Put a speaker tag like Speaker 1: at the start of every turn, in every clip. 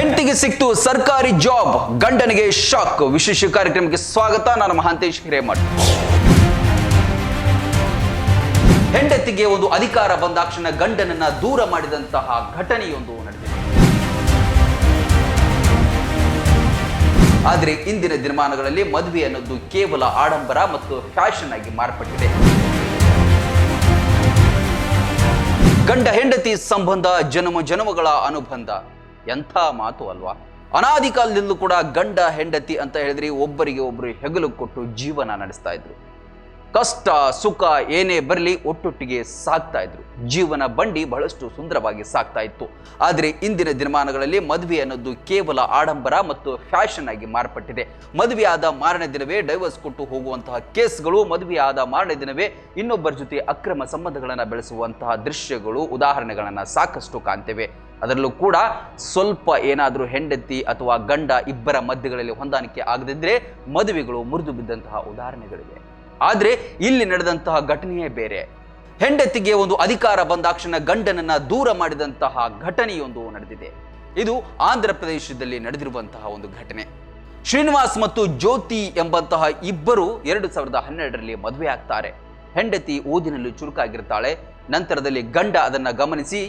Speaker 1: ಹೆಂಡತಿಗೆ ಸಿಕ್ತು ಸರ್ಕಾರಿ ಜಾಬ್, ಗಂಡನಿಗೆ ಶಾಕ್. ವಿಶೇಷ ಕಾರ್ಯಕ್ರಮಕ್ಕೆ ಸ್ವಾಗತ. ನಾನು ಮಹಾಂತೇಶ್ ಹಿರೇಮಠ. ಹೆಂಡತಿಗೆ ಒಂದು ಅಧಿಕಾರ ಬಂದಾಕ್ಷಣ ಗಂಡನನ್ನ ದೂರ ಮಾಡಿದಂತಹ ಘಟನೆಯೊಂದು ನಡೆದಿದೆ. ಆದರೆ ಇಂದಿನ ದಿನಮಾನಗಳಲ್ಲಿ ಮದುವೆ ಅನ್ನೋದು ಕೇವಲ ಆಡಂಬರ ಮತ್ತು ಫ್ಯಾಷನ್ ಆಗಿ ಮಾರ್ಪಟ್ಟಿದೆ. ಗಂಡ ಹೆಂಡತಿ ಸಂಬಂಧ ಜನ್ಮಗಳ ಅನುಬಂಧ. ಎಂಥ ಮಾತು ಅಲ್ವಾ? ಅನಾದಿ ಕಾಲದಿಂದಲೂ ಕೂಡ ಗಂಡ ಹೆಂಡತಿ ಅಂತ ಹೇಳಿದ್ರೆ ಒಬ್ಬರಿಗೆ ಒಬ್ಬರು ಹೆಗಲು ಕೊಟ್ಟು ಜೀವನ ನಡೆಸ್ತಾ ಇದ್ರು. ಕಷ್ಟ ಸುಖ ಏನೇ ಬರಲಿ ಒಟ್ಟೊಟ್ಟಿಗೆ ಸಾಕ್ತಾ ಇದ್ರು. ಜೀವನ ಬಂಡಿ ಬಹಳಷ್ಟು ಸುಂದರವಾಗಿ ಸಾಕ್ತಾ ಇತ್ತು. ಆದರೆ ಇಂದಿನ ದಿನಮಾನಗಳಲ್ಲಿ ಮದುವೆ ಅನ್ನೋದು ಕೇವಲ ಆಡಂಬರ ಮತ್ತು ಫ್ಯಾಷನ್ ಆಗಿ ಮಾರ್ಪಟ್ಟಿದೆ. ಮದುವೆ ಆದ ಮಾರನೇ ದಿನವೇ ಡೈವರ್ಸ್ ಕೊಟ್ಟು ಹೋಗುವಂತಹ ಕೇಸ್ಗಳು, ಮದುವೆ ಆದ ಮಾರನೇ ದಿನವೇ ಇನ್ನೊಬ್ಬರ ಜೊತೆ ಅಕ್ರಮ ಸಂಬಂಧಗಳನ್ನು ಬೆಳೆಸುವಂತಹ ದೃಶ್ಯಗಳು, ಉದಾಹರಣೆಗಳನ್ನು ಸಾಕಷ್ಟು ಕಾಣ್ತೇವೆ. ಅದರಲ್ಲೂ ಕೂಡ ಸ್ವಲ್ಪ ಏನಾದರೂ ಹೆಂಡತಿ ಅಥವಾ ಗಂಡ ಇಬ್ಬರ ಮಧ್ಯಗಳಲ್ಲಿ ಹೊಂದಾಣಿಕೆ ಆಗದಿದ್ದರೆ ಮದುವೆಗಳು ಮುರಿದು ಬಿದ್ದಂತಹ ಉದಾಹರಣೆಗಳಿವೆ. ಆದರೆ ಇಲ್ಲಿ ನಡೆದಂತಹ ಘಟನೆಯೇ ಬೇರೆ. ಹೆಂಡತಿಗೆ ಒಂದು ಅಧಿಕಾರ ಬಂದಾಕ್ಷಣ ಗಂಡನನ್ನ ದೂರ ಮಾಡಿದಂತಹ ಘಟನೆಯೊಂದು ನಡೆದಿದೆ. ಇದು ಆಂಧ್ರ ಪ್ರದೇಶದಲ್ಲಿ ನಡೆದಿರುವಂತಹ ಒಂದು ಘಟನೆ. ಶ್ರೀನಿವಾಸ್ ಮತ್ತು ಜ್ಯೋತಿ ಎಂಬಂತಹ ಇಬ್ಬರು 2012ರಲ್ಲಿ ಮದುವೆ ಆಗ್ತಾರೆ. ಹೆಂಡತಿ ಓದಿನಲ್ಲಿ ಚುರುಕಾಗಿರ್ತಾಳೆ. ನಂತರದಲ್ಲಿ ಗಂಡ ಅದನ್ನ ಗಮನಿಸಿ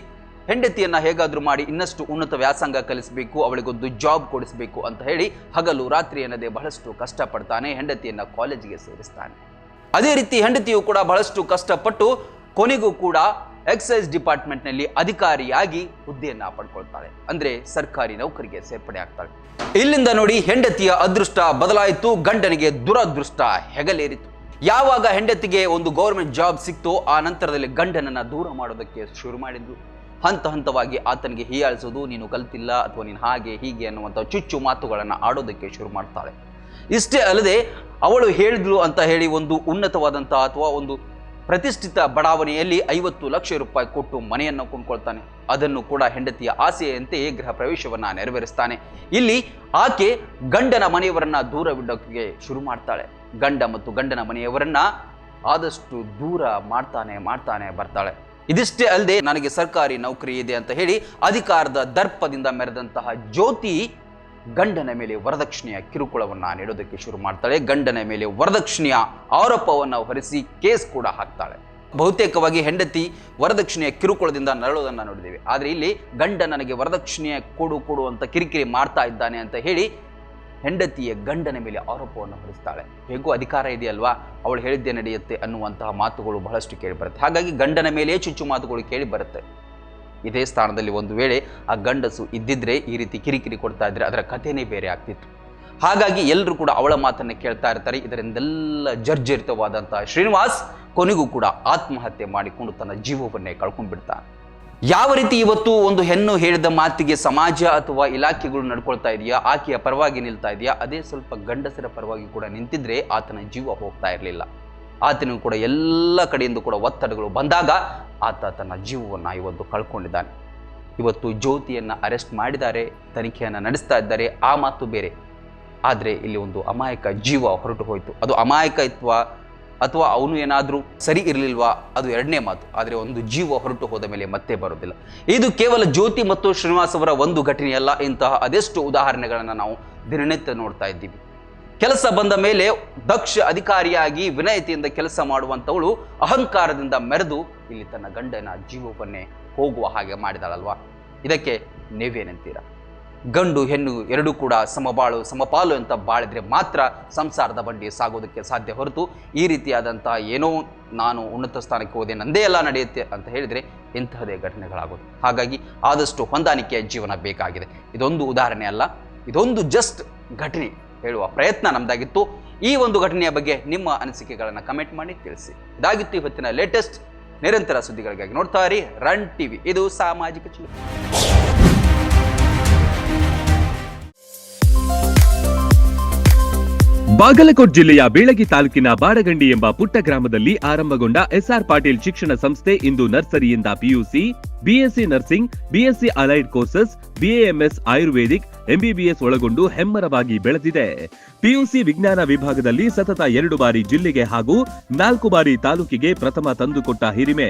Speaker 1: ಹೆಂಡತಿಯನ್ನ ಹೇಗಾದ್ರೂ ಮಾಡಿ ಇನ್ನಷ್ಟು ಉನ್ನತ ವ್ಯಾಸಂಗ ಕಲಿಸಬೇಕು, ಅವಳಿಗೊಂದು ಜಾಬ್ ಕೊಡಿಸಬೇಕು ಅಂತ ಹೇಳಿ ಹಗಲು ರಾತ್ರಿ ಅನ್ನದೇ ಬಹಳಷ್ಟು ಕಷ್ಟಪಡ್ತಾನೆ. ಹೆಂಡತಿಯನ್ನ ಕಾಲೇಜಿಗೆ ಸೇರಿಸ್ತಾನೆ. ಅದೇ ರೀತಿ ಹೆಂಡತಿಯು ಕೂಡ ಬಹಳಷ್ಟು ಕಷ್ಟಪಟ್ಟು ಕೊನೆಗೂ ಕೂಡ ಎಕ್ಸೈಸ್ ಡಿಪಾರ್ಟ್ಮೆಂಟ್ನಲ್ಲಿ ಅಧಿಕಾರಿಯಾಗಿ ಹುದ್ದೆಯನ್ನ ಪಡ್ಕೊಳ್ತಾಳೆ. ಅಂದ್ರೆ ಸರ್ಕಾರಿ ನೌಕರಿಗೆ ಸೇರ್ಪಡೆ ಆಗ್ತಾಳೆ. ಇಲ್ಲಿಂದ ನೋಡಿ ಹೆಂಡತಿಯ ಅದೃಷ್ಟ ಬದಲಾಯಿತು, ಗಂಡನಿಗೆ ದುರದೃಷ್ಟ ಹೆಗಲೇರಿತು. ಯಾವಾಗ ಹೆಂಡತಿಗೆ ಒಂದು ಗೌರ್ಮೆಂಟ್ ಜಾಬ್ ಸಿಕ್ತೋ ಆ ನಂತರದಲ್ಲಿ ಗಂಡನನ್ನ ದೂರ ಮಾಡೋದಕ್ಕೆ ಶುರು ಮಾಡಿದ್ರು. ಹಂತ ಹಂತವಾಗಿ ಆತನಿಗೆ ಹೀಯಾಳಿಸೋದು, ನೀನು ಕಲ್ತಿಲ್ಲ ಅಥವಾ ನೀನು ಹಾಗೆ ಹೀಗೆ ಅನ್ನುವಂಥ ಚುಚ್ಚು ಮಾತುಗಳನ್ನು ಆಡೋದಕ್ಕೆ ಶುರು ಮಾಡ್ತಾಳೆ. ಇಷ್ಟೇ ಅಲ್ಲದೆ ಅವಳು ಹೇಳಿದ್ಲು ಅಂತ ಹೇಳಿ ಒಂದು ಉನ್ನತವಾದಂತಹ ಅಥವಾ ಒಂದು ಪ್ರತಿಷ್ಠಿತ ಬಡಾವಣೆಯಲ್ಲಿ 50 ಲಕ್ಷ ರೂಪಾಯಿ ಕೊಟ್ಟು ಮನೆಯನ್ನು ಕೊಂಡ್ಕೊಳ್ತಾನೆ. ಅದನ್ನು ಕೂಡ ಹೆಂಡತಿಯ ಆಸೆಯಂತೆಯೇ ಗೃಹ ಪ್ರವೇಶವನ್ನ ನೆರವೇರಿಸ್ತಾನೆ. ಇಲ್ಲಿ ಆಕೆ ಗಂಡನ ಮನೆಯವರನ್ನ ದೂರವಿಡೋಕೆ ಶುರು ಮಾಡ್ತಾಳೆ. ಗಂಡ ಮತ್ತು ಗಂಡನ ಮನೆಯವರನ್ನ ಆದಷ್ಟು ದೂರ ಮಾಡ್ತಾನೆ ಬರ್ತಾಳೆ. ಇದಿಷ್ಟೇ ಅಲ್ಲದೆ ನನಗೆ ಸರ್ಕಾರಿ ನೌಕರಿ ಇದೆ ಅಂತ ಹೇಳಿ ಅಧಿಕಾರದ ದರ್ಪದಿಂದ ಮೆರೆದಂತಹ ಜ್ಯೋತಿ ಗಂಡನ ಮೇಲೆ ವರದಕ್ಷಿಣೆಯ ಕಿರುಕುಳವನ್ನ ನೀಡೋದಕ್ಕೆ ಶುರು ಮಾಡ್ತಾಳೆ. ಗಂಡನ ಮೇಲೆ ವರದಕ್ಷಿಣೆಯ ಆರೋಪವನ್ನು ಹೊರಿಸಿ ಕೇಸ್ ಕೂಡ ಹಾಕ್ತಾಳೆ. ಬಹುತೇಕವಾಗಿ ಹೆಂಡತಿ ವರದಕ್ಷಿಣೆಯ ಕಿರುಕುಳದಿಂದ ನರಳೋದನ್ನ ನೋಡಿದ್ದೇವೆ. ಆದರೆ ಇಲ್ಲಿ ಗಂಡ ನನಗೆ ವರದಕ್ಷಿಣೆಯ ಕೊಡು ಅಂತ ಕಿರಿಕಿರಿ ಮಾಡ್ತಾ ಇದ್ದಾನೆ ಅಂತ ಹೇಳಿ ಹೆಂಡತಿಯ ಗಂಡನ ಮೇಲೆ ಆರೋಪವನ್ನು ಹೊರಿಸ್ತಾಳೆ. ಹೇಗೂ ಅಧಿಕಾರ ಇದೆಯಲ್ವಾ, ಅವಳು ಹೇಳಿದ್ದೇ ನಡೆಯುತ್ತೆ ಅನ್ನುವಂತಹ ಮಾತುಗಳು ಬಹಳಷ್ಟು ಕೇಳಿ ಬರುತ್ತೆ. ಹಾಗಾಗಿ ಗಂಡನ ಮೇಲೆ ಚುಚ್ಚು ಮಾತುಗಳು ಕೇಳಿ ಬರುತ್ತೆ. ಇದೇ ಸ್ಥಾನದಲ್ಲಿ ಒಂದು ವೇಳೆ ಆ ಗಂಡಸು ಇದ್ದಿದ್ರೆ ಈ ರೀತಿ ಕಿರಿಕಿರಿ ಕೊಡ್ತಾ ಇದ್ರೆ ಅದರ ಕಥೆನೇ ಬೇರೆ ಆಗ್ತಿತ್ತು. ಹಾಗಾಗಿ ಎಲ್ಲರೂ ಕೂಡ ಅವಳ ಮಾತನ್ನು ಕೇಳ್ತಾ ಇರ್ತಾರೆ. ಇದರಿಂದೆಲ್ಲ ಜರ್ಜರಿತವಾದಂತಹ ಶ್ರೀನಿವಾಸ್ ಕೊನೆಗೂ ಕೂಡ ಆತ್ಮಹತ್ಯೆ ಮಾಡಿಕೊಂಡು ತನ್ನ ಜೀವವನ್ನೇ ಕಳ್ಕೊಂಡ್ಬಿಡ್ತಾನೆ. ಯಾವ ರೀತಿ ಇವತ್ತು ಒಂದು ಹೆಣ್ಣು ಹೇಳಿದ ಮಾತಿಗೆ ಸಮಾಜ ಅಥವಾ ಇಲಾಖೆಗಳು ನಡ್ಕೊಳ್ತಾ ಇದೆಯಾ, ಆಕೆಯ ಪರವಾಗಿ ನಿಲ್ತಾ ಇದೆಯಾ, ಅದೇ ಸ್ವಲ್ಪ ಗಂಡಸರ ಪರವಾಗಿ ಕೂಡ ನಿಂತಿದ್ರೆ ಆತನ ಜೀವ ಹೋಗ್ತಾ ಇರಲಿಲ್ಲ. ಆತನಿಗೂ ಕೂಡ ಎಲ್ಲ ಕಡೆಯಿಂದ ಕೂಡ ಒತ್ತಡಗಳು ಬಂದಾಗ ಆತ ತನ್ನ ಜೀವವನ್ನು ಇವತ್ತು ಕಳ್ಕೊಂಡಿದ್ದಾನೆ. ಇವತ್ತು ಜ್ಯೋತಿಯನ್ನ ಅರೆಸ್ಟ್ ಮಾಡಿದ್ದಾರೆ, ತನಿಖೆಯನ್ನು ನಡೆಸ್ತಾ ಇದ್ದಾರೆ, ಆ ಮಾತು ಬೇರೆ. ಆದರೆ ಇಲ್ಲಿ ಒಂದು ಅಮಾಯಕ ಜೀವ ಹೊರಟು ಹೋಯಿತು. ಅದು ಅಮಾಯಕತ್ವ ಅಥವಾ ಅವನು ಏನಾದರೂ ಸರಿ ಇರಲಿಲ್ವಾ, ಅದು ಎರಡನೇ ಮಾತು. ಆದರೆ ಒಂದು ಜೀವ ಹೊರಟು ಹೋದ ಮೇಲೆ ಮತ್ತೆ ಬರೋದಿಲ್ಲ. ಇದು ಕೇವಲ ಜ್ಯೋತಿ ಮತ್ತು ಶ್ರೀನಿವಾಸ್ ಅವರ ಒಂದು ಘಟನೆಯಲ್ಲ. ಇಂತಹ ಅದೆಷ್ಟು ಉದಾಹರಣೆಗಳನ್ನು ನಾವು ದಿನನಿತ್ಯ ನೋಡ್ತಾ ಇದ್ದೀವಿ. ಕೆಲಸ ಬಂದ ಮೇಲೆ ದಕ್ಷ ಅಧಿಕಾರಿಯಾಗಿ ವಿನಯತೆಯಿಂದ ಕೆಲಸ ಮಾಡುವಂಥವಳು ಅಹಂಕಾರದಿಂದ ಮೆರೆದು ಇಲ್ಲಿ ತನ್ನ ಗಂಡನ ಜೀವವನ್ನೇ ಹೋಗುವ ಹಾಗೆ ಮಾಡಿದಾಳಲ್ವಾ. ಇದಕ್ಕೆ ನೀವೇನಂತೀರ? ಗಂಡು ಹೆಣ್ಣು ಎರಡೂ ಕೂಡ ಸಮಬಾಳು ಸಮಪಾಲು ಅಂತ ಬಾಳಿದ್ರೆ ಮಾತ್ರ ಸಂಸಾರದ ಬಂಡಿ ಸಾಗೋದಕ್ಕೆ ಸಾಧ್ಯ ಹೊರತು ಈ ರೀತಿಯಾದಂತಹ ಏನೋ ನಾನು ಉನ್ನತ ಸ್ಥಾನಕ್ಕೆ ಹೋದೆ ನಂದೇ ಎಲ್ಲ ನಡೆಯುತ್ತೆ ಅಂತ ಹೇಳಿದರೆ ಇಂತಹದೇ ಘಟನೆಗಳಾಗೋದು. ಹಾಗಾಗಿ ಆದಷ್ಟು ಹೊಂದಾಣಿಕೆಯ ಜೀವನ ಬೇಕಾಗಿದೆ. ಇದೊಂದು ಉದಾಹರಣೆ ಅಲ್ಲ, ಇದೊಂದು ಜಸ್ಟ್ ಘಟನೆ ಹೇಳುವ ಪ್ರಯತ್ನ ನಮ್ದಾಗಿತ್ತು. ಈ ಒಂದು ಘಟನೆಯ ಬಗ್ಗೆ ನಿಮ್ಮ ಅನಿಸಿಕೆಗಳನ್ನು ಕಮೆಂಟ್ ಮಾಡಿ ತಿಳಿಸಿ. ಇದಾಗಿತ್ತು ಇವತ್ತಿನ ಲೇಟೆಸ್ಟ್ ನಿರಂತರ ಸುದ್ದಿಗಳಿಗಾಗಿ ನೋಡ್ತಾ ಇರಿ ರನ್ ಟಿವಿ. ಇದು ಸಾಮಾಜಿಕ ಚಿಲುಮೆ.
Speaker 2: ಬಾಗಲಕೋಟ್ ಜಿಲ್ಲೆಯ ಬೀಳಗಿ ತಾಲೂಕಿನ ಬಾಡಗಂಡಿ ಎಂಬ ಪುಟ್ಟ ಗ್ರಾಮದಲ್ಲಿ ಆರಂಭಗೊಂಡ ಎಸ್ಆರ್ ಪಾಟೀಲ್ ಶಿಕ್ಷಣ ಸಂಸ್ಥೆ ಇಂದು ನರ್ಸರಿಯಿಂದ PUC, BSc nursing, BSc allied courses, BAMS Ayurvedic, MBBS ಒಳಗೊಂಡು ಹೆಮ್ಮರವಾಗಿ ಬೆಳೆದಿದೆ. ಪಿಯುಸಿ ವಿಜ್ಞಾನ ವಿಭಾಗದಲ್ಲಿ ಸತತ 2 ಬಾರಿ ಜಿಲ್ಲೆಗೆ ಹಾಗೂ 4 ಬಾರಿ ತಾಲೂಕಿಗೆ ಪ್ರಥಮ ತಂದುಕೊಟ್ಟ ಹಿರಿಮೆ.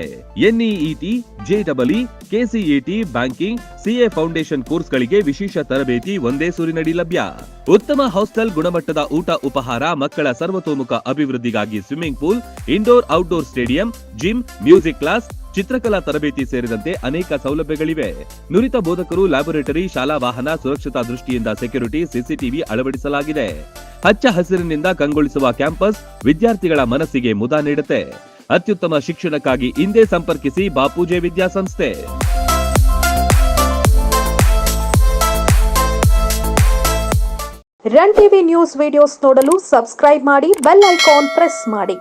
Speaker 2: NEET, JEE, KCET, banking, CA foundation ಕೋರ್ಸ್ಗಳಿಗೆ ವಿಶೇಷ ತರಬೇತಿ ಒಂದೇ ಸೂರಿನಡಿ ಲಭ್ಯ. ಉತ್ತಮ ಹಾಸ್ಟೆಲ್, ಗುಣಮಟ್ಟದ ಊಟ ಉಪಹಾರ, ಮಕ್ಕಳ ಸರ್ವತೋಮುಖ ಅಭಿವೃದ್ಧಿಗಾಗಿ swimming pool, indoor outdoor stadium, gym, music class, ಚಿತ್ರಕಲಾ ತರಬೇತಿ ಸೇರಿದಂತೆ ಅನೇಕ ಸೌಲಭ್ಯಗಳಿವೆ. ನುರಿತ ಬೋಧಕರು, ಲ್ಯಾಬೊರೇಟರಿ, ಶಾಲಾ ವಾಹನ, ಸುರಕ್ಷತಾ ದೃಷ್ಟಿಯಿಂದ ಸೆಕ್ಯೂರಿಟಿ, ಸಿಸಿಟಿವಿ ಅಳವಡಿಸಲಾಗಿದೆ. ಹಚ್ಚ ಹಸಿರಿನಿಂದ ಕಂಗೊಳಿಸುವ ಕ್ಯಾಂಪಸ್ ವಿದ್ಯಾರ್ಥಿಗಳ ಮನಸ್ಸಿಗೆ ಮುದ ನೀಡುತ್ತೆ. ಅತ್ಯುತ್ತಮ ಶಿಕ್ಷಣಕ್ಕಾಗಿ ಹಿಂದೆ ಸಂಪರ್ಕಿಸಿ ಬಾಪೂಜೆ ವಿದ್ಯಾಸಂಸ್ಥೆ.
Speaker 3: ರನ್ ಟಿವಿ ನ್ಯೂಸ್ ವಿಡಿಯೋಸ್ ನೋಡಲು ಸಬ್ಸ್ಕ್ರೈಬ್ ಮಾಡಿ, ಬೆಲ್ ಐಕಾನ್ ಪ್ರೆಸ್ ಮಾಡಿ.